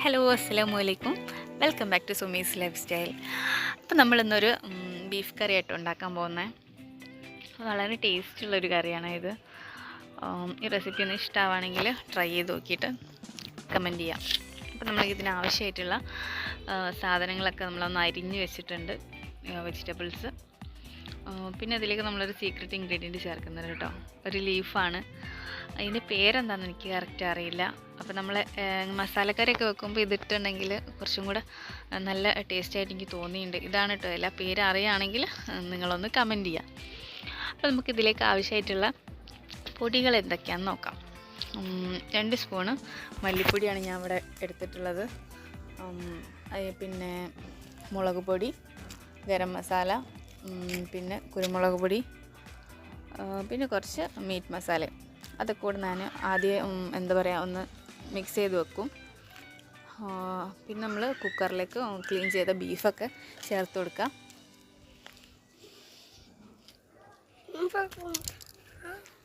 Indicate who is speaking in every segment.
Speaker 1: Hello അസ്സലാമു അലൈക്കും. Welcome back to Sumi's lifestyle. അപ്പോൾ നമ്മളിന്നൊരു ബീഫ് കറി ആയിട്ട് ഉണ്ടാക്കാൻ പോകുന്നത്. വളരെ ടേസ്റ്റുള്ളൊരു കറിയാണ് ഇത്. ഈ റെസിപ്പി ഒന്ന് ഇഷ്ടമാണെങ്കിൽ ട്രൈ ചെയ്ത് നോക്കിയിട്ട് കമൻറ്റ് ചെയ്യാം. അപ്പോൾ നമ്മൾ ഇതിനാവശ്യമായിട്ടുള്ള സാധനങ്ങളൊക്കെ നമ്മളൊന്ന് അരിഞ്ഞ് വെച്ചിട്ടുണ്ട്, വെജിറ്റബിൾസ്. പിന്നെ അതിലേക്ക് നമ്മളൊരു സീക്രട്ട് ഇൻഗ്രീഡിയൻറ്റ് ചേർക്കുന്നത് കേട്ടോ, ഒരു ലീഫാണ്. അതിൻ്റെ പേരെന്താണെന്ന് എനിക്ക് കറക്റ്റ് അറിയില്ല. അപ്പോൾ നമ്മൾ മസാലക്കറിയൊക്കെ വെക്കുമ്പോൾ ഇതിട്ടുണ്ടെങ്കിൽ കുറച്ചും കൂടെ നല്ല ടേസ്റ്റായിട്ട് എനിക്ക് തോന്നിയിട്ടുണ്ട്. ഇതാണ് കേട്ടോ, എല്ലാ പേര് അറിയുകയാണെങ്കിൽ നിങ്ങളൊന്ന് കമൻറ്റ് ചെയ്യാം. അപ്പോൾ നമുക്കിതിലേക്ക് ആവശ്യമായിട്ടുള്ള പൊടികൾ എന്തൊക്കെയാണെന്ന് നോക്കാം. 2 സ്പൂണ് മല്ലിപ്പൊടിയാണ് ഞാൻ ഇവിടെ എടുത്തിട്ടുള്ളത്. പിന്നെ മുളക് പൊടി, ഗരം മസാല, പിന്നെ കുരുമുളക് പൊടി, പിന്നെ കുറച്ച് മീറ്റ് മസാല. അതൊക്കെ കൂടെ ഞാൻ ആദ്യം ഒന്ന് മിക്സ് ചെയ്ത് വെക്കും. പിന്നെ നമ്മൾ കുക്കറിലേക്ക് ക്ലീൻ ചെയ്ത ബീഫൊക്കെ ചേർത്ത് കൊടുക്കാം.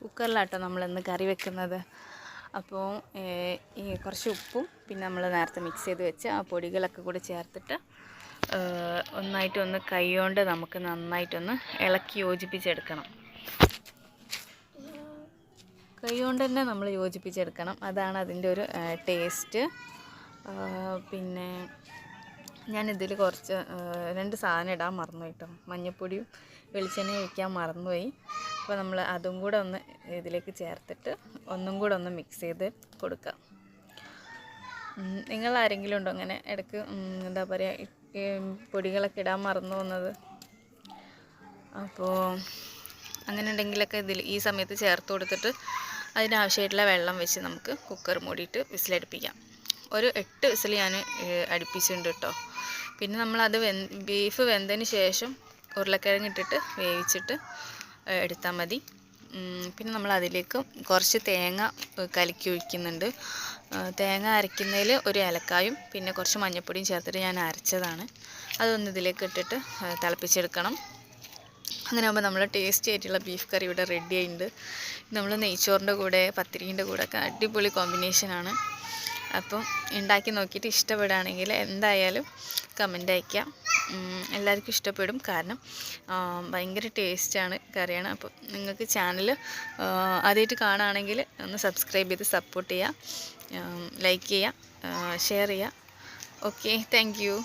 Speaker 1: കുക്കറിലാട്ടോ നമ്മളിന്ന് കറി വെക്കുന്നത്. അപ്പോൾ ഈ കുറച്ച് ഉപ്പും പിന്നെ നമ്മൾ നേരത്തെ മിക്സ് ചെയ്ത് വെച്ച ആ പൊടികളൊക്കെ കൂടി ചേർത്തിട്ട് ഒന്നായിട്ടൊന്ന് കൈ കൊണ്ട് നമുക്ക് നന്നായിട്ടൊന്ന് ഇളക്കി യോജിപ്പിച്ചെടുക്കണം. കൈ കൊണ്ട് തന്നെ നമ്മൾ യോജിപ്പിച്ചെടുക്കണം, അതാണ് അതിൻ്റെ ഒരു ടേസ്റ്റ്. പിന്നെ ഞാനിതിൽ കുറച്ച് 2 സാധനം ഇടാൻ മറന്നുപോയി കേട്ടോ. മഞ്ഞൾപ്പൊടിയും വെളിച്ചെണ്ണയും ഒഴിക്കാൻ മറന്നുപോയി. അപ്പോൾ നമ്മൾ അതും കൂടെ ഒന്ന് ഇതിലേക്ക് ചേർത്തിട്ട് ഒന്നും കൂടെ ഒന്ന് മിക്സ് ചെയ്ത് കൊടുക്കുക. നിങ്ങൾ ആരെങ്കിലും ഉണ്ടോ അങ്ങനെ ഇടയ്ക്ക് എന്താ പറയുക, പൊടികളൊക്കെ ഇടാൻ മറന്നു പോകുന്നത്? അപ്പോൾ അങ്ങനെ ഉണ്ടെങ്കിലൊക്കെ ഈ സമയത്ത് ചേർത്ത് കൊടുത്തിട്ട് അതിനാവശ്യമായിട്ടുള്ള വെള്ളം വെച്ച് നമുക്ക് കുക്കർ മൂടിയിട്ട് വിസിലടുപ്പിക്കാം. ഒരു 8 വിസിൽ ഞാൻ അടുപ്പിച്ചിട്ടുണ്ട് കേട്ടോ. പിന്നെ നമ്മളത് ബീഫ് വെന്തതിന് ശേഷം ഉരുളക്കിഴങ്ങ് ഇട്ടിട്ട് വേവിച്ചിട്ട് എടുത്താൽ മതി. പിന്നെ നമ്മൾ അതിലേക്ക് കുറച്ച് തേങ്ങ കലക്കി ഒഴിക്കുന്നുണ്ട്. തേങ്ങ അരയ്ക്കുന്നതിൽ ഒരു ഏലക്കായും പിന്നെ കുറച്ച് മഞ്ഞൾപ്പൊടിയും ചേർത്തിട്ട് ഞാൻ അരച്ചതാണ്. അതൊന്ന് ഇതിലേക്ക് ഇട്ടിട്ട് തിളപ്പിച്ചെടുക്കണം. അങ്ങനെ ആകുമ്പോൾ നമ്മൾ ടേസ്റ്റി ആയിട്ടുള്ള ബീഫ് കറി ഇവിടെ റെഡി ആയിട്ടുണ്ട്. നമ്മൾ നെയ്ച്ചോറിൻ്റെ കൂടെ പത്തിരീൻ്റെ കൂടെ ഒക്കെ അടിപൊളി കോമ്പിനേഷനാണ്. അപ്പം ഉണ്ടാക്കി നോക്കിയിട്ട് ഇഷ്ടപ്പെടുകയാണെങ്കിൽ എന്തായാലും കമൻ്റ് അയയ്ക്കാം. എല്ലാവർക്കും ഇഷ്ടപ്പെടും, കാരണം ഭയങ്കര ടേസ്റ്റാണ് കറിയാണ്. അപ്പം നിങ്ങൾക്ക് ചാനൽ ആദ്യമായിട്ട് കാണുകയാണെങ്കിൽ ഒന്ന് സബ്സ്ക്രൈബ് ചെയ്ത് സപ്പോർട്ട് ചെയ്യുക, ലൈക്ക് ചെയ്യുക, ഷെയർ ചെയ്യുക. Okay, thank you.